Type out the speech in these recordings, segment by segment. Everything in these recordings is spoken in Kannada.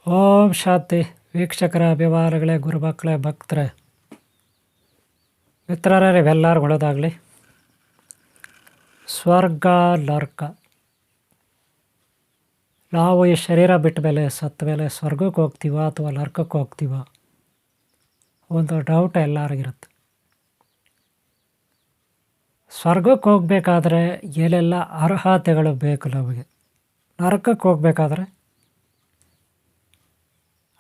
ಓಂ ಶಾಂತಿ ವೀಕ್ಷಕರ ಅಭಿಮಾನಿಗಳೇ, ಗುರುಮಕ್ಕಳೇ, ಭಕ್ತರೇ, ಮಿತ್ರರೇ, ನೀವೆಲ್ಲರೂ ಒಳ್ಳೆಯದಾಗಲಿ. ಸ್ವರ್ಗ ನರ್ಕ, ನಾವು ಈ ಶರೀರ ಬಿಟ್ಟ ಮೇಲೆ, ಸತ್ತ ಮೇಲೆ ಸ್ವರ್ಗಕ್ಕೆ ಹೋಗ್ತೀವ ಅಥವಾ ನರ್ಕಕ್ಕೆ ಹೋಗ್ತೀವ, ಒಂದು ಡೌಟ್ ಎಲ್ಲರಿಗಿರುತ್ತೆ. ಸ್ವರ್ಗಕ್ಕೆ ಹೋಗಬೇಕಾದ್ರೆ ಏನೆಲ್ಲ ಅರ್ಹತೆಗಳು ಬೇಕು ನಮಗೆ, ನರಕಕ್ಕೆ ಹೋಗಬೇಕಾದ್ರೆ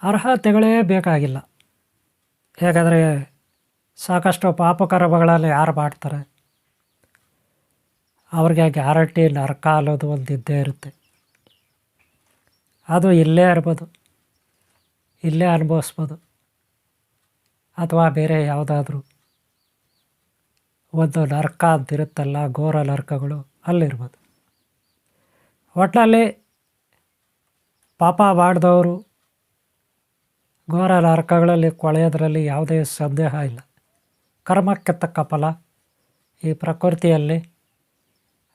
ಅರ್ಹತೆಗಳೇ ಬೇಕಾಗಿಲ್ಲ. ಹೇಗಾದರೆ ಸಾಕಷ್ಟು ಪಾಪಕರ್ಮಗಳಲ್ಲಿ ಯಾರು ಮಾಡ್ತಾರೆ ಅವ್ರಿಗೆ ಗ್ಯಾರಂಟಿ ನರಕ ಅನ್ನೋದು ಒಂದು ಇದ್ದೇ ಇರುತ್ತೆ. ಅದು ಇಲ್ಲೇ ಇರ್ಬೋದು, ಇಲ್ಲೇ ಅನುಭವಿಸ್ಬೋದು, ಅಥವಾ ಬೇರೆ ಯಾವುದಾದ್ರೂ ಒಂದು ನರಕ ಅಂತಿರುತ್ತಲ್ಲ, ಘೋರ ನರಕಗಳು ಅಲ್ಲಿರ್ಬೋದು. ಒಟ್ಟಿನಲ್ಲಿ ಪಾಪ ಮಾಡಿದವರು ಘೋರ ನರಕಗಳಲ್ಲಿ ಕೊಳೆಯೋದ್ರಲ್ಲಿ ಯಾವುದೇ ಸಂದೇಹ ಇಲ್ಲ. ಕರ್ಮಕ್ಕೆ ತಕ್ಕ ಫಲ ಈ ಪ್ರಕೃತಿಯಲ್ಲಿ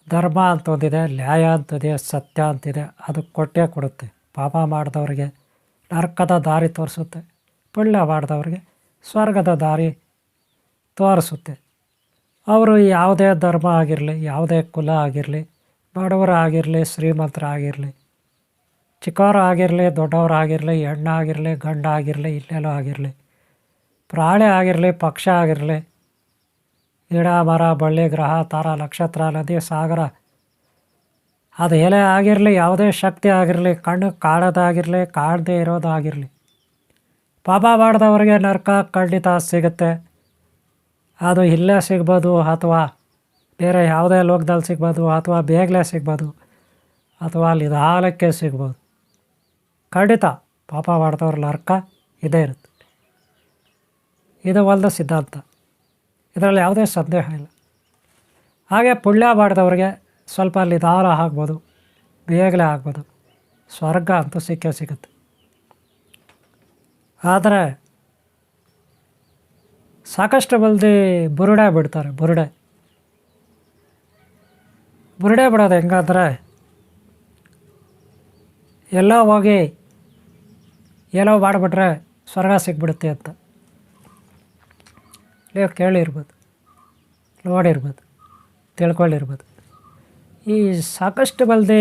ಧರ್ಮ ಅಂತಂದಿದೆ, ನ್ಯಾಯ ಅಂತಿದೆ, ಸತ್ಯ ಅಂತಿದೆ, ಅದು ಕೊಟ್ಟೇ ಕೊಡುತ್ತೆ. ಪಾಪ ಮಾಡಿದವ್ರಿಗೆ ನರಕದ ದಾರಿ ತೋರಿಸುತ್ತೆ, ಪುಣ್ಯ ಮಾಡಿದವ್ರಿಗೆ ಸ್ವರ್ಗದ ದಾರಿ ತೋರಿಸುತ್ತೆ. ಅವರು ಯಾವುದೇ ಧರ್ಮ ಆಗಿರಲಿ, ಯಾವುದೇ ಕುಲ ಆಗಿರಲಿ, ಬಡವರಾಗಿರಲಿ, ಶ್ರೀಮಂತರಾಗಿರಲಿ, ಚಿಕ್ಕವರು ಆಗಿರಲಿ, ದೊಡ್ಡವರಾಗಿರಲಿ, ಹೆಣ್ಣಾಗಿರಲಿ, ಗಂಡ ಆಗಿರಲಿ, ಇಲ್ಲೆಲ್ಲೋ ಆಗಿರಲಿ, ಪ್ರಾಣಿ ಆಗಿರಲಿ, ಪಕ್ಷ ಆಗಿರಲಿ, ಗಿಡ ಮರ ಬಳ್ಳಿ ಗ್ರಹ ತಾರ ನಕ್ಷತ್ರ ನದಿ ಸಾಗರ ಅದು ಎಲೆ ಆಗಿರಲಿ, ಯಾವುದೇ ಶಕ್ತಿ ಆಗಿರಲಿ, ಕಣ್ಣು ಕಾಣೋದಾಗಿರಲಿ, ಕಾಣದೇ ಇರೋದಾಗಿರಲಿ, ಪಾಪ ಮಾಡಿದವರಿಗೆ ನರಕ ಖಂಡಿತ ಸಿಗುತ್ತೆ. ಅದು ಇಲ್ಲೇ ಸಿಗ್ಬೋದು, ಅಥವಾ ಬೇರೆ ಯಾವುದೇ ಲೋಕದಲ್ಲಿ ಸಿಗ್ಬೋದು, ಅಥವಾ ಬೇಗಲೇ ಸಿಗ್ಬೋದು, ಅಥವಾ ಅಲ್ಲಿ ನಿಧಾನಕ್ಕೆ ಸಿಗ್ಬೋದು. ಖಂಡಿತ ಪಾಪ ಮಾಡಿದವ್ರ ನರಕ ಇದೇ ಇರುತ್ತೆ. ಇದು ಒಂದು ಸಿದ್ಧಾಂತ, ಇದರಲ್ಲಿ ಯಾವುದೇ ಸಂದೇಹ ಇಲ್ಲ. ಹಾಗೆ ಪುಣ್ಯ ಮಾಡಿದವ್ರಿಗೆ ಸ್ವಲ್ಪ ನಿಧಾನ ಆಗ್ಬೋದು, ಬೇಗಲೇ ಆಗ್ಬೋದು, ಸ್ವರ್ಗ ಅಂತೂ ಸಿಕ್ಕೇ ಸಿಗುತ್ತೆ. ಆದರೆ ಸಾಕಷ್ಟು ಮಂದಿ ಬುರುಡೆ ಬಿಡ್ತಾರೆ. ಬುರುಡೆ ಬಿಡೋದು ಹೆಂಗಂದರೆ, ಎಲ್ಲೋ ಹೋಗಿ ಏನೋ ಮಾಡಿಬಿಟ್ರೆ ಸ್ವರ್ಗ ಸಿಕ್ಬಿಡುತ್ತೆ ಅಂತ ನೀವು ಕೇಳಿರ್ಬೋದು, ನೋಡಿರ್ಬೋದು, ತಿಳ್ಕೊಂಡಿರ್ಬೋದು. ಈ ಸಾಕಷ್ಟು ಮಂದಿ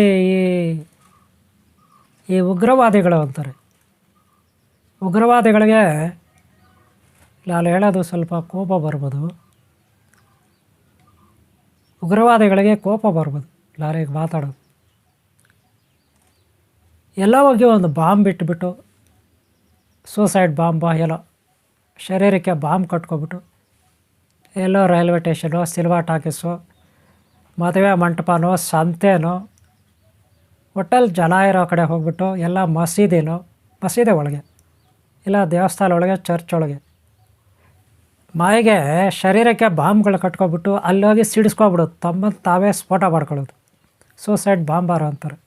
ಈ ಉಗ್ರವಾದಿಗಳು ಅಂತಾರೆ. ಉಗ್ರವಾದಿಗಳಿಗೆ ನಾನು ಹೇಳೋದು ಸ್ವಲ್ಪ ಕೋಪ ಬರ್ಬೋದು. ಉಗ್ರವಾದಿಗಳಿಗೆ ಕೋಪ ಬರ್ಬೋದು ನಾನೀಗ ಮಾತಾಡೋದು. ಎಲ್ಲ ಹೋಗಿ ಒಂದು ಬಾಂಬ್ ಬಿಟ್ಬಿಟ್ಟು, ಸೂಸೈಡ್ ಬಾಂಬೋ ಎಲ್ಲೋ ಶರೀರಕ್ಕೆ ಬಾಂಬ್ ಕಟ್ಕೊಬಿಟ್ಟು, ಎಲ್ಲೋ ರೈಲ್ವೆ ಸ್ಟೇಷನೋ, ಸಿನಿಮಾ ಟಾಕೀಸೋ, ಮದುವೆ ಮಂಟಪನೋ, ಸಂತೆನೋ, ಒಟ್ಟಲ್ಲಿ ಜನ ಇರೋ ಕಡೆ ಹೋಗ್ಬಿಟ್ಟು, ಎಲ್ಲ ಮಸೀದಿ ಒಳಗೆ, ಇಲ್ಲ ದೇವಸ್ಥಾನ ಒಳಗೆ, ಚರ್ಚ್ ಒಳಗೆ ಮಾಯಿಗೆ ಶರೀರಕ್ಕೆ ಬಾಂಬ್ಗಳು ಕಟ್ಕೊಬಿಟ್ಟು ಅಲ್ಲೋಗಿ ಸಿಡಿಸ್ಕೊಬಿಡೋದು, ತಮ್ಮನ್ನು ತಾವೇ ಸ್ಫೋಟ ಮಾಡ್ಕೊಳ್ಳೋದು, ಸೂಸೈಡ್ ಬಾಂಬಾರು ಅಂತಾರೆ.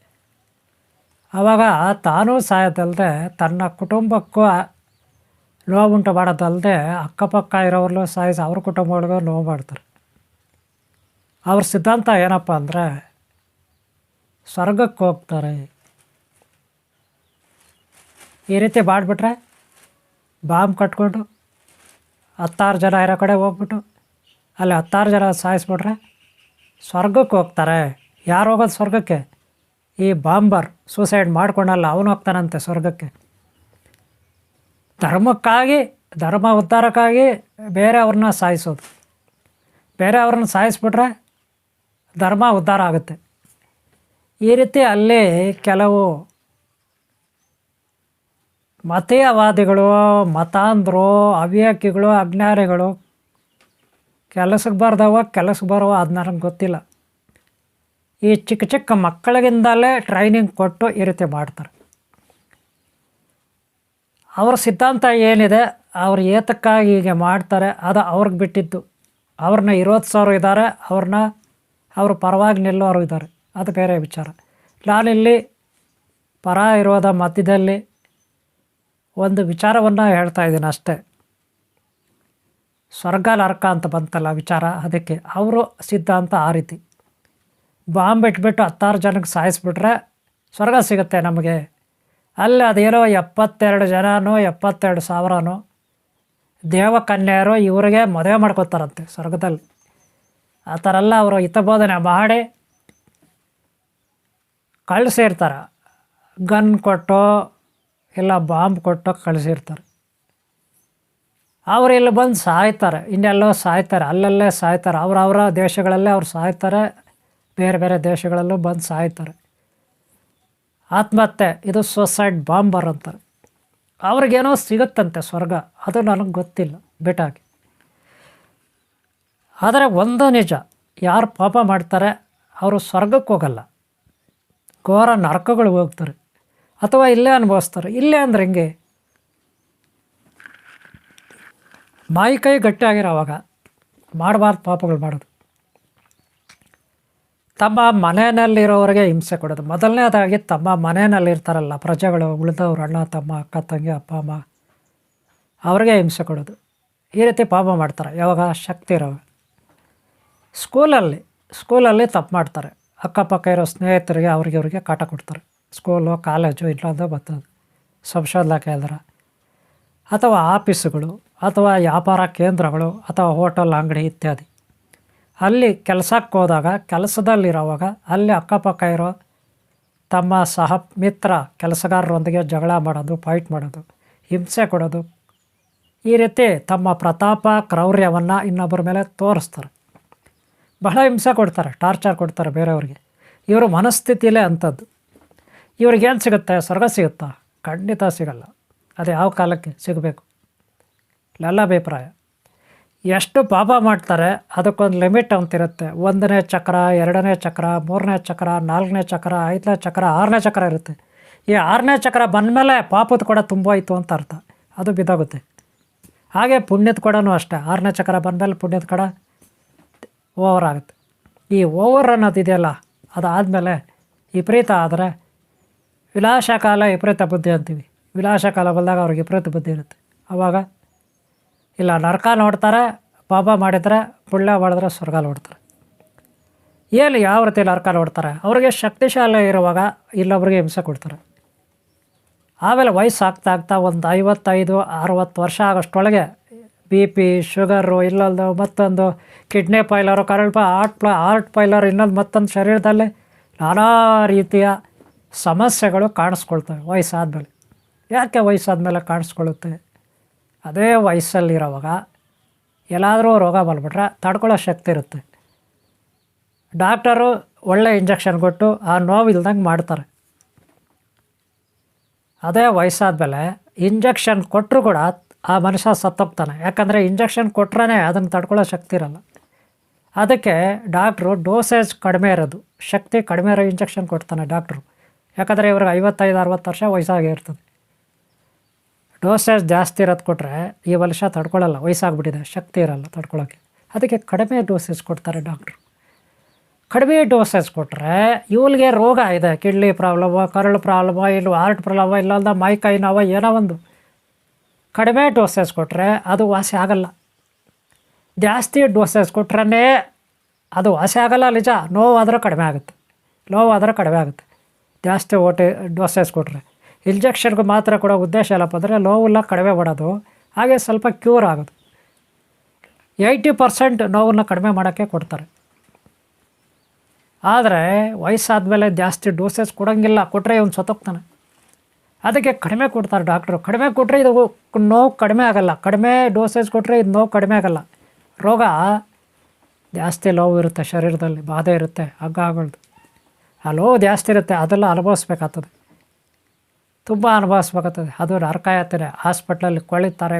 ಆವಾಗ ತಾನೂ ಸಾಯೋದಲ್ಲದೆ ತನ್ನ ಕುಟುಂಬಕ್ಕೂ ನೋವುಂಟು ಮಾಡೋದಲ್ಲದೆ ಅಕ್ಕಪಕ್ಕ ಇರೋವ್ರನ್ನೂ ಸಾಯಿಸಿ ಅವ್ರ ಕುಟುಂಬಗಳಿಗೂ ನೋವು ಮಾಡ್ತಾರೆ. ಅವ್ರ ಸಿದ್ಧಾಂತ ಏನಪ್ಪ ಅಂದರೆ, ಸ್ವರ್ಗಕ್ಕೆ ಹೋಗ್ತಾರೆ. ಈ ರೀತಿ ಮಾಡಿಬಿಟ್ರೆ ಬಾಂಬ್ ಕಟ್ಕೊಂಡು 10 ಜನ ಇರೋ ಕಡೆ ಹೋಗ್ಬಿಟ್ಟು ಅಲ್ಲಿ 10 ಜನ ಸಾಯಿಸ್ಬಿಟ್ರೆ ಸ್ವರ್ಗಕ್ಕೆ ಹೋಗ್ತಾರೆ. ಯಾರು ಹೋಗೋದು ಸ್ವರ್ಗಕ್ಕೆ? ಈ ಬಾಂಬರ್ ಸೂಸೈಡ್ ಮಾಡ್ಕೊಂಡಲ್ಲ, ಅವನು ಹೋಗ್ತಾನಂತೆ ಸ್ವರ್ಗಕ್ಕೆ. ಧರ್ಮ ಉದ್ಧಾರಕ್ಕಾಗಿ ಬೇರೆಯವ್ರನ್ನ ಸಾಯಿಸೋದು, ಬೇರೆಯವ್ರನ್ನ ಸಾಯಿಸ್ಬಿಟ್ರೆ ಧರ್ಮ ಉದ್ಧಾರ ಆಗುತ್ತೆ. ಈ ರೀತಿ ಅಲ್ಲಿ ಕೆಲವು ಮತೀಯವಾದಿಗಳು, ಮತಾಂಧರು, ಅವಿವೇಕಿಗಳು, ಅಜ್ಞಾನಿಗಳು, ಕೆಲಸಕ್ಕೆ ಬರೋ ಅದು ನನಗೆ ಗೊತ್ತಿಲ್ಲ, ಈ ಚಿಕ್ಕ ಮಕ್ಕಳಿಗಿಂದಲೇ ಟ್ರೈನಿಂಗ್ ಕೊಟ್ಟು ಈ ರೀತಿ ಮಾಡ್ತಾರೆ. ಅವ್ರ ಸಿದ್ಧಾಂತ ಏನಿದೆ, ಅವ್ರು ಏತಕ್ಕಾಗಿ ಹೀಗೆ ಮಾಡ್ತಾರೆ ಅದು ಅವ್ರಿಗೆ ಬಿಟ್ಟಿದ್ದು. ಅವ್ರನ್ನ 20,000 ಇದ್ದಾರೆ, ಅವ್ರ ಪರವಾಗಿ ನಿಲ್ಲೋರು ಇದ್ದಾರೆ, ಅದು ಬೇರೆ ವಿಚಾರ. ನಾನಿಲ್ಲಿ ಪರ ಇರೋದ ಮಧ್ಯದಲ್ಲಿ ಒಂದು ವಿಚಾರವನ್ನು ಹೇಳ್ತಾ ಇದ್ದೀನಿ ಅಷ್ಟೇ. ಸ್ವರ್ಗ ನರಕ ಅಂತ ಬಂತಲ್ಲ ವಿಚಾರ, ಅದಕ್ಕೆ ಅವರು ಸಿದ್ಧಾಂತ ಆ ರೀತಿ. ಬಾಂಬ್ ಇಟ್ಬಿಟ್ಟು 10 ಜನಕ್ಕೆ ಸಾಯಿಸ್ಬಿಟ್ರೆ ಸ್ವರ್ಗ ಸಿಗುತ್ತೆ ನಮಗೆ, ಅಲ್ಲಿ ಅದೇನೋ 72 ಜನನೋ 72,000ನೋ ದೇವಕನ್ಯೆಯರು ಇವರಿಗೆ ಮದುವೆ ಮಾಡ್ಕೊತಾರಂತೆ ಸ್ವರ್ಗದಲ್ಲಿ. ಆ ಥರ ಎಲ್ಲ ಅವರು ಹಿತಬೋಧನೆ ಮಾಡಿ ಕಳಿಸಿರ್ತಾರೆ. ಗನ್ ಕೊಟ್ಟು ಇಲ್ಲ ಬಾಂಬ್ ಕೊಟ್ಟು ಕಳಿಸಿರ್ತಾರೆ. ಅವರು ಇಲ್ಲಿ ಬಂದು ಸಾಯ್ತಾರೆ, ಇನ್ನೆಲ್ಲೋ ಸಾಯ್ತಾರೆ, ಅಲ್ಲಲ್ಲೇ ಸಾಯ್ತಾರೆ. ಅವರವರ ದೇಶಗಳಲ್ಲೇ ಅವ್ರು ಸಾಯ್ತಾರೆ, ಬೇರೆ ಬೇರೆ ದೇಶಗಳಲ್ಲೂ ಬಂದು ಸಾಯ್ತಾರೆ. ಆತ್ಮಹತ್ಯೆ, ಇದು ಸೂಸೈಡ್ ಬಾಂಬರ್ ಅಂತಾರೆ. ಅವ್ರಿಗೇನೋ ಸಿಗುತ್ತಂತೆ ಸ್ವರ್ಗ, ಅದು ನನಗೆ ಗೊತ್ತಿಲ್ಲ ಬಿಟ್ಟಾಗಿ. ಆದರೆ ಒಂದು ನಿಜ, ಯಾರು ಪಾಪ ಮಾಡ್ತಾರೆ ಅವರು ಸ್ವರ್ಗಕ್ಕೆ ಹೋಗಲ್ಲ, ಘೋರ ನರಕಗಳಿಗೆ ಹೋಗ್ತಾರೆ ಅಥವಾ ಇಲ್ಲೇ ಅನುಭವಿಸ್ತಾರೆ. ಇಲ್ಲೇ ಅಂದ್ರೆ ಹಿಂಗೆ ಮಾಯಿ ಕೈ ಗಟ್ಟಿಯಾಗಿರೋವಾಗ ಮಾಡಬಾರ್ದು ಪಾಪಗಳು ಮಾಡೋದು. ತಮ್ಮ ಮನೆಯಲ್ಲಿರೋರಿಗೆ ಹಿಂಸೆ ಕೊಡೋದು. ಮೊದಲನೇದಾಗಿ ತಮ್ಮ ಮನೆಯಲ್ಲಿರ್ತಾರಲ್ಲ ಪ್ರಜೆಗಳು, ಉಳಿದವ್ರು, ಅಣ್ಣ ತಮ್ಮ ಅಕ್ಕ ತಂಗಿ ಅಪ್ಪ ಅಮ್ಮ, ಅವ್ರಿಗೆ ಹಿಂಸೆ ಕೊಡೋದು. ಈ ರೀತಿ ಪಾಪ ಮಾಡ್ತಾರೆ ಯಾವಾಗ ಶಕ್ತಿ ಇರೋವಾಗ. ಸ್ಕೂಲಲ್ಲಿ ತಪ್ಪು ಮಾಡ್ತಾರೆ, ಅಕ್ಕಪಕ್ಕ ಇರೋ ಸ್ನೇಹಿತರಿಗೆ ಅವ್ರಿಗೆ ಕಾಟ ಕೊಡ್ತಾರೆ. ಸ್ಕೂಲು ಕಾಲೇಜು ಇಲ್ಲದ ಬರ್ತದೆ ಸಂಶೋಧನಾ ಕೇಂದ್ರ ಅಥವಾ ಆಫೀಸುಗಳು ಅಥವಾ ವ್ಯಾಪಾರ ಕೇಂದ್ರಗಳು ಅಥವಾ ಹೋಟೆಲ್ ಅಂಗಡಿ ಇತ್ಯಾದಿ. ಅಲ್ಲಿ ಕೆಲಸಕ್ಕೆ ಹೋದಾಗ ಕೆಲಸದಲ್ಲಿರೋವಾಗ ಅಲ್ಲಿ ಅಕ್ಕಪಕ್ಕ ಇರೋ ತಮ್ಮ ಸಹ ಮಿತ್ರ ಕೆಲಸಗಾರರೊಂದಿಗೆ ಜಗಳ ಮಾಡೋದು, ಫೈಟ್ ಮಾಡೋದು, ಹಿಂಸೆ ಕೊಡೋದು, ಈ ರೀತಿ ತಮ್ಮ ಪ್ರತಾಪ ಕ್ರೌರ್ಯವನ್ನು ಇನ್ನೊಬ್ಬರ ಮೇಲೆ ತೋರಿಸ್ತಾರೆ. ಬಹಳ ಹಿಂಸೆ ಕೊಡ್ತಾರೆ, ಟಾರ್ಚರ್ ಕೊಡ್ತಾರೆ ಬೇರೆಯವ್ರಿಗೆ. ಇವರು ಮನಸ್ಥಿತಿಯಲ್ಲೇ ಅಂಥದ್ದು. ಇವ್ರಿಗೇನು ಸಿಗುತ್ತೆ? ಸ್ವರ್ಗ ಸಿಗುತ್ತಾ? ಖಂಡಿತ ಸಿಗಲ್ಲ. ಅದು ಯಾವ ಕಾಲಕ್ಕೆ ಸಿಗಬೇಕು? ಎಲ್ಲ ಅಭಿಪ್ರಾಯ. ಎಷ್ಟು ಪಾಪ ಮಾಡ್ತಾರೆ ಅದಕ್ಕೊಂದು ಲಿಮಿಟ್ ಅಂತಿರುತ್ತೆ. 1ನೇ ಚಕ್ರ, 2ನೇ ಚಕ್ರ, 3ನೇ ಚಕ್ರ, 4ನೇ ಚಕ್ರ, 5ನೇ ಚಕ್ರ, 6ನೇ ಚಕ್ರ ಇರುತ್ತೆ. ಈ 6ನೇ ಚಕ್ರ ಬಂದಮೇಲೆ ಪಾಪದ ಕೂಡ ತುಂಬೋಯ್ತು ಅಂತ ಅರ್ಥ, ಅದು ಬಿದ್ದೋಗುತ್ತೆ. ಹಾಗೆ ಪುಣ್ಯದ ಕೊಡನೂ ಅಷ್ಟೇ, 6ನೇ ಚಕ್ರ ಬಂದಮೇಲೆ ಪುಣ್ಯದ ಕಡ ಓವರ್ ಆಗುತ್ತೆ. ಈ ಓವರ್ ಅನ್ನೋದಿದೆಯಲ್ಲ, ಅದಾದಮೇಲೆ ವಿಪರೀತ ಆದರೆ ವಿನಾಶಕಾಲ ವಿಪರೀತ ಬುದ್ಧಿ ಅಂತೀವಿ. ವಿನಾಶಕಾಲ ಬಂದಾಗ ಅವ್ರಿಗೆ ವಿಪರೀತ ಬುದ್ಧಿ ಇರುತ್ತೆ. ಆವಾಗ ಇಲ್ಲ ನರಕ ನೋಡ್ತಾರೆ, ಪಾಪ ಮಾಡಿದರೆ, ಪುಣ್ಯ ಮಾಡಿದ್ರೆ ಸ್ವರ್ಗ ನೋಡ್ತಾರೆ. ಏನು ಯಾವ ರೀತಿ ನರಕ ನೋಡ್ತಾರೆ? ಅವ್ರಿಗೆ ಶಕ್ತಿಶಾಲಿ ಇರುವಾಗ ಇಲ್ಲೊಬ್ರಿಗೆ ಹಿಂಸೆ ಕೊಡ್ತಾರೆ. ಆಮೇಲೆ ವಯಸ್ಸಾಗ್ತಾ ಒಂದು 55-60 ವರ್ಷ ಆಗೋಷ್ಟೊಳಗೆ BP, ಶುಗರು, ಇಲ್ಲೊಂದು ಮತ್ತೊಂದು ಕಿಡ್ನಿ ಫೈಲರು, ಹಾರ್ಟ್ ಫೈಲರ್, ಇನ್ನೊಂದು ಮತ್ತೊಂದು ಶರೀರದಲ್ಲಿ ನಾನಾ ರೀತಿಯ ಸಮಸ್ಯೆಗಳು ಕಾಣಿಸ್ಕೊಳ್ತವೆ ವಯಸ್ಸಾದಮೇಲೆ. ಯಾಕೆ ವಯಸ್ಸಾದ್ಮೇಲೆ ಕಾಣಿಸ್ಕೊಳ್ಳುತ್ತೆ? ಅದೇ ವಯಸ್ಸಲ್ಲಿರೋವಾಗ ಎಲ್ಲಾದರೂ ರೋಗ ಬಂದ್ಬಿಟ್ರೆ ತಡ್ಕೊಳ್ಳೋ ಶಕ್ತಿ ಇರುತ್ತೆ. ಡಾಕ್ಟರು ಒಳ್ಳೆ ಇಂಜೆಕ್ಷನ್ ಕೊಟ್ಟು ಆ ನೋವು ಇಲ್ದಂಗೆ ಮಾಡ್ತಾರೆ. ಅದೇ ವಯಸ್ಸಾದಮೇಲೆ ಇಂಜೆಕ್ಷನ್ ಕೊಟ್ಟರು ಕೂಡ ಆ ಮನುಷ್ಯ ಸತ್ತೋಗ್ತಾನೆ. ಯಾಕಂದರೆ ಇಂಜೆಕ್ಷನ್ ಕೊಟ್ರೇ ಅದನ್ನು ತಡ್ಕೊಳ್ಳೋ ಶಕ್ತಿ ಇರಲ್ಲ. ಅದಕ್ಕೆ ಡಾಕ್ಟ್ರು ಡೋಸೇಜ್ ಕಡಿಮೆ ಇರೋದು, ಶಕ್ತಿ ಕಡಿಮೆ ಇರೋ ಇಂಜೆಕ್ಷನ್ ಕೊಡ್ತಾನೆ ಡಾಕ್ಟ್ರು. ಯಾಕಂದರೆ ಇವ್ರಿಗೆ 55-60 ವರ್ಷ ವಯಸ್ಸಾಗಿರ್ತದೆ. ಡೋಸೇಜ್ ಜಾಸ್ತಿ ಇರೋದು ಕೊಟ್ಟರೆ ಈ ಮನುಷ್ಯ ತಡ್ಕೊಳ್ಳಲ್ಲ, ವಯಸ್ಸಾಗ್ಬಿಟ್ಟಿದೆ, ಶಕ್ತಿ ಇರಲ್ಲ ತಡ್ಕೊಳ್ಳೋಕ್ಕೆ. ಅದಕ್ಕೆ ಕಡಿಮೆ ಡೋಸೇಜ್ ಕೊಡ್ತಾರೆ ಡಾಕ್ಟ್ರು. ಕಡಿಮೆ ಡೋಸೇಜ್ ಕೊಟ್ಟರೆ ಇವಳಿಗೆ ರೋಗ ಇದೆ, ಕಿಡ್ನಿ ಪ್ರಾಬ್ಲಮ್ಮು, ಕರಳು ಪ್ರಾಬ್ಲಮ್ಮು, ಇಲ್ಲ ಹಾರ್ಟ್ ಪ್ರಾಬ್ಲಮ್ಮು, ಇಲ್ಲಂದ ಮೈ ಕೈ ನೋವು, ಏನೋ ಒಂದು ಕಡಿಮೆ ಡೋಸೇಜ್ ಕೊಟ್ಟರೆ ಅದು ವಾಸಿ ಆಗಲ್ಲ. ಜಾಸ್ತಿ ಡೋಸೇಜ್ ಕೊಟ್ರೇ ಅದು ವಾಸಿ ಆಗಲ್ಲ ನಿಜ, ನೋವಾದರೂ ಕಡಿಮೆ ಆಗುತ್ತೆ. ಜಾಸ್ತಿ ಡೋಸೇಜ್ ಕೊಟ್ಟರೆ. ಇಂಜೆಕ್ಷನ್ಗೆ ಮಾತ್ರ ಕೊಡೋ ಉದ್ದೇಶ ಏನಪ್ಪ ಅಂದರೆ ನೋವೆಲ್ಲ ಕಡಿಮೆ ಮಾಡೋದು, ಹಾಗೆ ಸ್ವಲ್ಪ ಕ್ಯೂರ್ ಆಗೋದು. 80% ನೋವನ್ನು ಕಡಿಮೆ ಮಾಡೋಕ್ಕೆ ಕೊಡ್ತಾರೆ. ಆದರೆ ವಯಸ್ಸಾದಮೇಲೆ ಜಾಸ್ತಿ ಡೋಸೇಜ್ ಕೊಡೋಂಗಿಲ್ಲ, ಕೊಟ್ಟರೆ ಇವನು ಸತ್ತೋಗ್ತಾನೆ. ಅದಕ್ಕೆ ಕಡಿಮೆ ಕೊಡ್ತಾರೆ ಡಾಕ್ಟ್ರು. ಕಡಿಮೆ ಕೊಟ್ಟರೆ ಇದು ನೋವು ಕಡಿಮೆ ಆಗೋಲ್ಲ, ಕಡಿಮೆ ಡೋಸೇಜ್ ಕೊಟ್ಟರೆ ಇದು ನೋವು ಕಡಿಮೆ ಆಗೋಲ್ಲ. ರೋಗ ಜಾಸ್ತಿ ನೋವು ಇರುತ್ತೆ, ಶರೀರದಲ್ಲಿ ಬಾಧೆ ಇರುತ್ತೆ, ಹಗ್ಗಗಳದ್ದು ಆ ನೋವು ಜಾಸ್ತಿ ಇರುತ್ತೆ. ಅದೆಲ್ಲ ಅನುಭವಿಸ್ಬೇಕಾಗ್ತದೆ, ತುಂಬ ಅನುಭವಿಸ್ಬೇಕಾಗ್ತದೆ. ಅದು ನರಕ ಯಾತನೆ. ಹಾಸ್ಪಿಟ್ಲಲ್ಲಿ ಕೊಳಿತಾರೆ,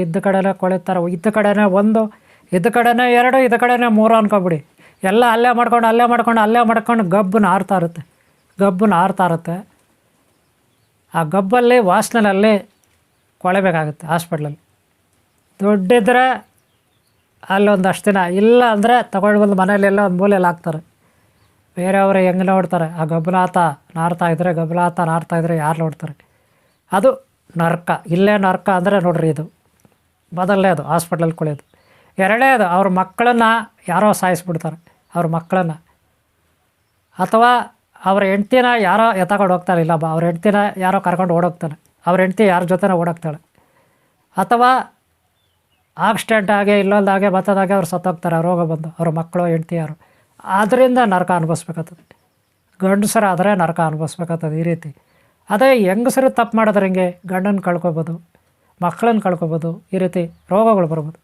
ಇದ್ದ ಕಡೆನೇ ಕೊಳಿತಾರೆ, ಇದ್ದ ಕಡೆನೇ 1, ಇದ್ದ ಕಡೆನೇ 2, ಇದ್ದ ಕಡೆನೇ 3 ಅನ್ಕೊಬಿಡಿ. ಎಲ್ಲ ಅಲ್ಲೇ ಮಾಡ್ಕೊಂಡು ಗಬ್ಬು ನಾರ್ತಾ ಇರುತ್ತೆ. ಆ ಗಬ್ಬಲ್ಲಿ ವಾಸನೆಯಲ್ಲಿ ಕೊಳೆಬೇಕಾಗುತ್ತೆ ಹಾಸ್ಪಿಟ್ಲಲ್ಲಿ. ದುಡ್ಡಿದ್ರೆ ಅಲ್ಲೊಂದಷ್ಟು ದಿನ, ಇಲ್ಲ ಅಂದರೆ ತಗೊಂಡು ಬಂದು ಮನೇಲೆಲ್ಲ ಒಂದು ಮೂಲೆಯಲ್ಲಿ ಹಾಕ್ತಾರೆ. ಬೇರೆಯವರು ಹೆಂಗೆ ನೋಡ್ತಾರೆ? ಆ ಗಬ್ಬನಾತ ನಾರ್ತಾ ಇದ್ದರೆ ಯಾರು ನೋಡ್ತಾರೆ? ಅದು ನರಕ. ಇಲ್ಲೇ ನರಕ ಅಂದರೆ ನೋಡ್ರಿ, ಇದು ಮೊದಲನೇದು ಹಾಸ್ಪಿಟ್ಲಲ್ಲಿ ಕೊಳೆಯೋದು. ಎರಡನೇದು ಅವ್ರ ಮಕ್ಕಳನ್ನು ಯಾರೋ ಸಾಯಿಸ್ಬಿಡ್ತಾರೆ, ಅವ್ರ ಮಕ್ಕಳನ್ನು. ಅಥವಾ ಅವ್ರ ಹೆಂಡ್ತಿನ ಯಾರೋ ಎತ್ಕೊಂಡು ಹೋಗ್ತಾರೆ, ಇಲ್ಲ ಅವ್ರ ಹೆಂಡ್ತಿನ ಯಾರೋ ಕರ್ಕೊಂಡು ಓಡೋಗ್ತಾನೆ, ಅವ್ರ ಹೆಂಡ್ತಿ ಯಾರ ಜೊತೆನ ಓಡೋಗ್ತಾಳೆ, ಅಥವಾ ಆಕ್ಸಿಡೆಂಟ್ ಆಗಿ ಇಲ್ಲೊಂದಾಗೆ ಮತ್ತದಾಗೆ ಅವ್ರು ಸತ್ತೋಗ್ತಾರೆ, ರೋಗ ಬಂದು ಅವ್ರ ಮಕ್ಕಳು ಹೆಂಡ್ತಿ ಯಾರು, ಅದರಿಂದ ನರಕ ಅನುಭವಿಸ್ಬೇಕಾಗ್ತದೆ. ಗಂಡಸರಾದರೆ ನರಕ ಅನುಭವಿಸ್ಬೇಕಾಗ್ತದೆ ಈ ರೀತಿ. ಅದೇ ಹೆಂಗಸರು ತಪ್ಪು ಮಾಡಿದ್ರೆ ಹಿಂಗೆ ಗಂಡನ ಕಳ್ಕೊಬೋದು, ಮಕ್ಕಳನ್ನ ಕಳ್ಕೊಬೋದು, ಈ ರೀತಿ ರೋಗಗಳು ಬರ್ಬೋದು.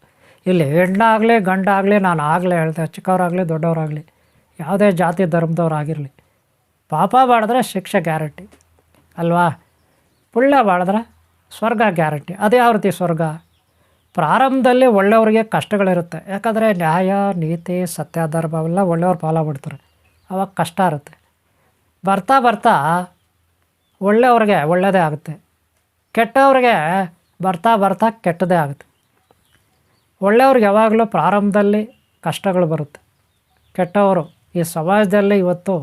ಇಲ್ಲಿ ಹೆಣ್ಣಾಗಲಿ ಗಂಡಾಗಲಿ, ನಾನು ಆಗಲೇ ಹೇಳ್ದೆ, ಚಿಕ್ಕವರಾಗಲಿ ದೊಡ್ಡವರಾಗಲಿ, ಯಾವುದೇ ಜಾತಿ ಧರ್ಮದವ್ರಾಗಿರಲಿ, ಪಾಪ ಮಾಡಿದ್ರೆ ಶಿಕ್ಷೆ ಗ್ಯಾರಂಟಿ ಅಲ್ವಾ. ಪುಣ್ಯ ಮಾಡಿದ್ರೆ ಸ್ವರ್ಗ ಗ್ಯಾರಂಟಿ. ಅದೇ ಯಾವ ರೀತಿ ಸ್ವರ್ಗ? ಪ್ರಾರಂಭದಲ್ಲಿ ಒಳ್ಳೆಯವ್ರಿಗೆ ಕಷ್ಟಗಳಿರುತ್ತೆ, ಯಾಕಂದರೆ ನ್ಯಾಯ ನೀತಿ ಸತ್ಯ ಧರ್ಮ ಅವೆಲ್ಲ ಒಳ್ಳೆಯವ್ರು ಫಾಲೋ ಮಾಡ್ತಾರೆ, ಅವಾಗ ಕಷ್ಟ ಇರುತ್ತೆ. ಬರ್ತಾ ಬರ್ತಾ ಒಳ್ಳೆಯವ್ರಿಗೆ ಒಳ್ಳೆಯದೇ ಆಗುತ್ತೆ, ಕೆಟ್ಟವ್ರಿಗೆ ಬರ್ತಾ ಬರ್ತಾ ಕೆಟ್ಟದೇ ಆಗುತ್ತೆ. ಒಳ್ಳೆಯವ್ರಿಗೆ ಯಾವಾಗಲೂ ಪ್ರಾರಂಭದಲ್ಲಿ ಕಷ್ಟಗಳು ಬರುತ್ತೆ. ಕೆಟ್ಟವರು ಈ ಸಮಾಜದಲ್ಲಿ ಇವತ್ತು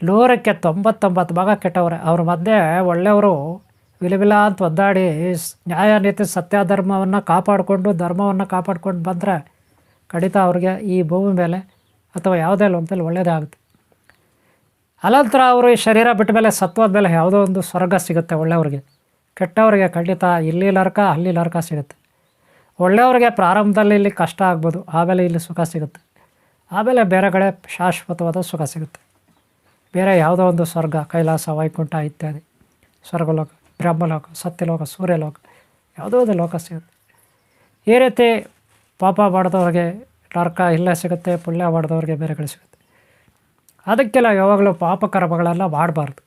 100ಕ್ಕೆ 99 ಭಾಗ ಕೆಟ್ಟವರೇ. ಅವ್ರ ಮಧ್ಯೆ ಒಳ್ಳೆಯವರು ವಿಲವಿಲ ಅಂತ ಒದ್ದಾಡಿ ನ್ಯಾಯ ನೀತಿ ಸತ್ಯ ಧರ್ಮವನ್ನು ಕಾಪಾಡಿಕೊಂಡು ಧರ್ಮವನ್ನು ಕಾಪಾಡ್ಕೊಂಡು ಬಂದರೆ ಖಂಡಿತ ಅವ್ರಿಗೆ ಈ ಭೂಮಿ ಮೇಲೆ ಅಥವಾ ಯಾವುದೇ ಲೋಕದಲ್ಲಿ ಒಳ್ಳೆಯದೇ ಆಗುತ್ತೆ. ಅನಂತರ ಅವರು ಈ ಶರೀರ ಬಿಟ್ಟ ಮೇಲೆ ಸತ್ವದ ಮೇಲೆ ಯಾವುದೋ ಒಂದು ಸ್ವರ್ಗ ಸಿಗುತ್ತೆ ಒಳ್ಳೆಯವ್ರಿಗೆ. ಕೆಟ್ಟವರಿಗೆ ಖಂಡಿತ ಇಲ್ಲಿ ನರಕ ಅಲ್ಲಿ ನರಕ ಸಿಗುತ್ತೆ. ಒಳ್ಳೆಯವ್ರಿಗೆ ಪ್ರಾರಂಭದಲ್ಲಿ ಇಲ್ಲಿ ಕಷ್ಟ ಆಗ್ಬೋದು, ಆಮೇಲೆ ಇಲ್ಲಿ ಸುಖ ಸಿಗುತ್ತೆ, ಆಮೇಲೆ ಬೇರೆ ಕಡೆ ಶಾಶ್ವತವಾದ ಸುಖ ಸಿಗುತ್ತೆ. ಬೇರೆ ಯಾವುದೋ ಒಂದು ಸ್ವರ್ಗ, ಕೈಲಾಸ, ವೈಕುಂಠ ಇತ್ಯಾದಿ ಸ್ವರ್ಗಲೋಕ, ಬ್ರಹ್ಮಲೋಕ, ಸತ್ಯಲೋಕ, ಸೂರ್ಯಲೋಕ, ಯಾವುದೋ ಒಂದು ಲೋಕ ಸಿಗುತ್ತೆ. ಈ ರೀತಿ ಪಾಪ ಮಾಡಿದವ್ರಿಗೆ ನರಕ ಇಲ್ಲೇ ಸಿಗುತ್ತೆ, ಪುಣ್ಯ ಮಾಡಿದವ್ರಿಗೆ ಬೇರೆ ಕಡೆ ಸಿಗುತ್ತೆ. ಅದಕ್ಕೆಲ್ಲ ಯಾವಾಗಲೂ ಪಾಪಕರ್ಮಗಳೆಲ್ಲ ಮಾಡಬಾರ್ದು.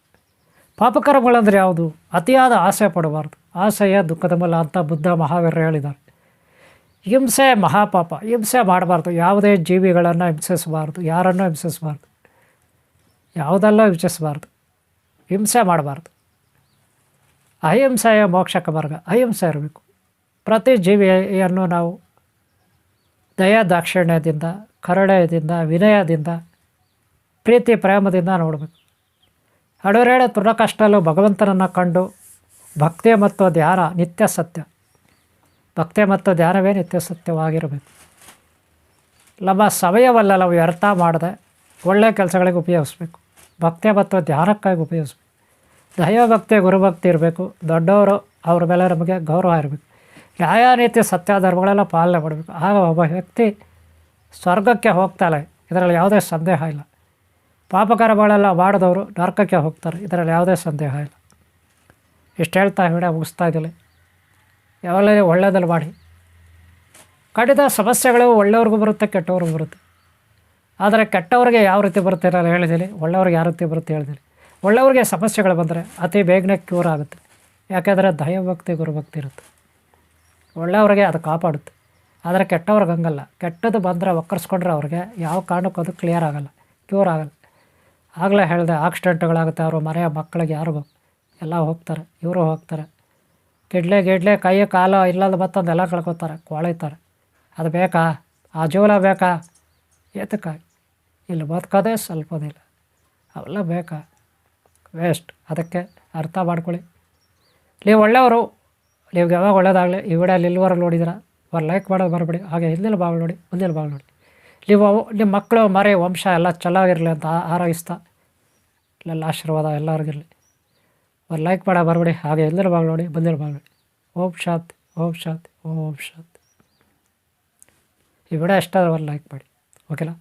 ಪಾಪಕರ್ಮಗಳಂದರೆ ಯಾವುದು? ಅತಿಯಾದ ಆಸೆ ಪಡಬಾರ್ದು. ಆಸೆಯ ದುಃಖದ ಮೂಲ ಅಂತ ಬುದ್ಧ ಮಹಾವೀರರು ಹೇಳಿದ್ದಾರೆ. ಹಿಂಸೆ ಮಹಾಪಾಪ. ಹಿಂಸೆ ಮಾಡಬಾರ್ದು, ಯಾವುದೇ ಜೀವಿಗಳನ್ನು ಹಿಂಸಿಸಬಾರ್ದು, ಯಾರನ್ನೂ ಹಿಂಸಿಸಬಾರ್ದು, ಯಾವುದೆಲ್ಲ ಹಿಂಸಿಸಬಾರ್ದು, ಹಿಂಸೆ ಮಾಡಬಾರ್ದು. ಅಹಿಂಸೆಯ ಮೋಕ್ಷಕ ಮಾರ್ಗ, ಅಹಿಂಸೆ ಇರಬೇಕು. ಪ್ರತಿ ಜೀವಿಯನ್ನು ನಾವು ದಯಾ ದಾಕ್ಷಿಣ್ಯದಿಂದ, ಕರುಣೆಯಿಂದ, ವಿನಯದಿಂದ, ಪ್ರೀತಿ ಪ್ರೇಮದಿಂದ ನೋಡಬೇಕು. ಅಡುರೇಳೆ ತೃಣಕಷ್ಟಲ್ಲೂ ಭಗವಂತನನ್ನು ಕಂಡು ಭಕ್ತಿ ಮತ್ತು ಧ್ಯಾನ ನಿತ್ಯ ಸತ್ಯ. ಭಕ್ತಿ ಮತ್ತು ಧ್ಯಾನವೇ ನಿತ್ಯ ಸತ್ಯವಾಗಿರಬೇಕು. ನಮ್ಮ ಸಮಯವಲ್ಲ ನಾವು ವ್ಯರ್ಥ ಮಾಡದೆ ಒಳ್ಳೆಯ ಕೆಲಸಗಳಿಗೆ ಉಪಯೋಗಿಸ್ಬೇಕು. ಭಕ್ತಿ ಮತ್ತು ಧ್ಯಾನಕ್ಕಾಗಿ ಉಪಯೋಗಿಸ್ಬೇಕು. ದೈವಭಕ್ತಿ ಗುರುಭಕ್ತಿ ಇರಬೇಕು. ದೊಡ್ಡವರು ಅವ್ರ ಮೇಲೆ ನಮಗೆ ಗೌರವ ಇರಬೇಕು. ನ್ಯಾಯ ನೀತಿ ಸತ್ಯ ಧರ್ಮಗಳೆಲ್ಲ ಪಾಲನೆ ಮಾಡಬೇಕು. ಆಗ ಒಬ್ಬ ವ್ಯಕ್ತಿ ಸ್ವರ್ಗಕ್ಕೆ ಹೋಗ್ತಾಳೆ, ಇದರಲ್ಲಿ ಯಾವುದೇ ಸಂದೇಹ ಇಲ್ಲ. ಪಾಪಕರ್ಮಗಳೆಲ್ಲ ಮಾಡಿದವರು ನರಕಕ್ಕೆ ಹೋಗ್ತಾರೆ, ಇದರಲ್ಲಿ ಯಾವುದೇ ಸಂದೇಹ ಇಲ್ಲ. ಇಷ್ಟು ಹೇಳ್ತಾ ವಿಡಿಯೋ ಮುಗಿಸ್ತಾ ಇದ್ದಿಲ್ಲ. ಯಾವಾಗಲೇ ಒಳ್ಳೆಯದಲ್ಲಿ ಮಾಡಿ. ಖಂಡಿತ ಸಮಸ್ಯೆಗಳು ಒಳ್ಳೆಯವ್ರಿಗೂ ಬರುತ್ತೆ, ಕೆಟ್ಟವ್ರಿಗೂ ಬರುತ್ತೆ. ಆದರೆ ಕೆಟ್ಟವ್ರಿಗೆ ಯಾವ ರೀತಿ ಬರುತ್ತೆ ನಾನು ಹೇಳಿದ್ದೀನಿ, ಒಳ್ಳೆಯವ್ರಿಗೆ ಯಾವ ರೀತಿ ಬರುತ್ತೆ ಹೇಳಿದ್ದೀನಿ. ಒಳ್ಳೆಯವ್ರಿಗೆ ಸಮಸ್ಯೆಗಳು ಬಂದರೆ ಅತಿ ಬೇಗನೆ ಕ್ಯೂರ್ ಆಗುತ್ತೆ, ಯಾಕೆಂದರೆ ದೈವಭಕ್ತಿ ಗುರುಭಕ್ತಿ ಇರುತ್ತೆ. ಒಳ್ಳೆಯವ್ರಿಗೆ ಅದು ಕಾಪಾಡುತ್ತೆ. ಆದರೆ ಕೆಟ್ಟವ್ರಿಗೆ ಹಂಗಲ್ಲ. ಕೆಟ್ಟದ್ದು ಬಂದರೆ ಒಕ್ಕರ್ಸ್ಕೊಂಡ್ರೆ ಅವ್ರಿಗೆ ಯಾವ ಕಾರಣಕ್ಕೂ ಅದು ಕ್ಲಿಯರ್ ಆಗೋಲ್ಲ, ಕ್ಯೂರ್ ಆಗೋಲ್ಲ. ಆಗಲೇ ಹೇಳಿದೆ, ಆಕ್ಸಿಡೆಂಟ್ಗಳಾಗುತ್ತೆ, ಅವರು ಮನೆಯ ಮಕ್ಕಳಿಗೆ ಯಾರಿಗೂ ಎಲ್ಲ ಹೋಗ್ತಾರೆ, ಇವರು ಹೋಗ್ತಾರೆ. ಗಿಡ್ಲೆ ಕೈ ಕಾಲು ಇಲ್ಲದ ಮತ್ತೊಂದು ಎಲ್ಲ ಕಳ್ಕೊತಾರೆ, ಕೊಳಿತಾರೆ. ಅದು ಬೇಕಾ? ಆ ಜೀವನ ಬೇಕಾ? ಏತಕ್ಕಾಗಿ? ಇಲ್ಲಿ ಬದುಕೋದೇ ಸ್ವಲ್ಪದಿಲ್ಲ, ಅವೆಲ್ಲ ಬೇಕಾ? ವೇಸ್ಟ್. ಅದಕ್ಕೆ ಅರ್ಥ ಮಾಡ್ಕೊಳ್ಳಿ. ನೀವು ಒಳ್ಳೆಯವರು, ನೀವು ಯಾವಾಗ ಒಳ್ಳೇದಾಗಲಿ. ಈ ವಿಡಿಯೋಲ್ಲಿ ಇಲ್ಲಿವರೆಗೆ ನೋಡಿದ್ರೆ ಒಂದು ಲೈಕ್ ಮಾಡೋದು ಬರಬೇಡಿ. ಹಾಗೆ ಹಿಂದಿನ ಭಾಗ ನೋಡಿ, ಮುಂದಿನ ಭಾಗ ನೋಡಿ. ನೀವು ನಿಮ್ಮ ಮಕ್ಕಳು ಮರಿ ವಂಶ ಎಲ್ಲ ಚೆನ್ನಾಗಿರಲಿ ಅಂತ ಹಾರೈಸ್ತಾ ಇಲ್ಲೆಲ್ಲ ಆಶೀರ್ವಾದ ಎಲ್ಲರಿಗಿರಲಿ. ಒಂದು ಲೈಕ್ ಮಾಡೋ ಬರಬೇಡಿ. ಹಾಗೆ ಹಿಂದಿನ ಭಾಗ ನೋಡಿ, ಮುಂದಿನ ಭಾಗ ನೋಡಿ. ಓಂ ಶಾಂತಿ, ಓಂ ಶಾಂತಿ, ಓಂ ಶಾಂತಿ. ಈ ವಿಡಿಯೋ ಇಷ್ಟ ಒಂದು ಲೈಕ್ ಮಾಡಿ, ಓಕೆನಾ?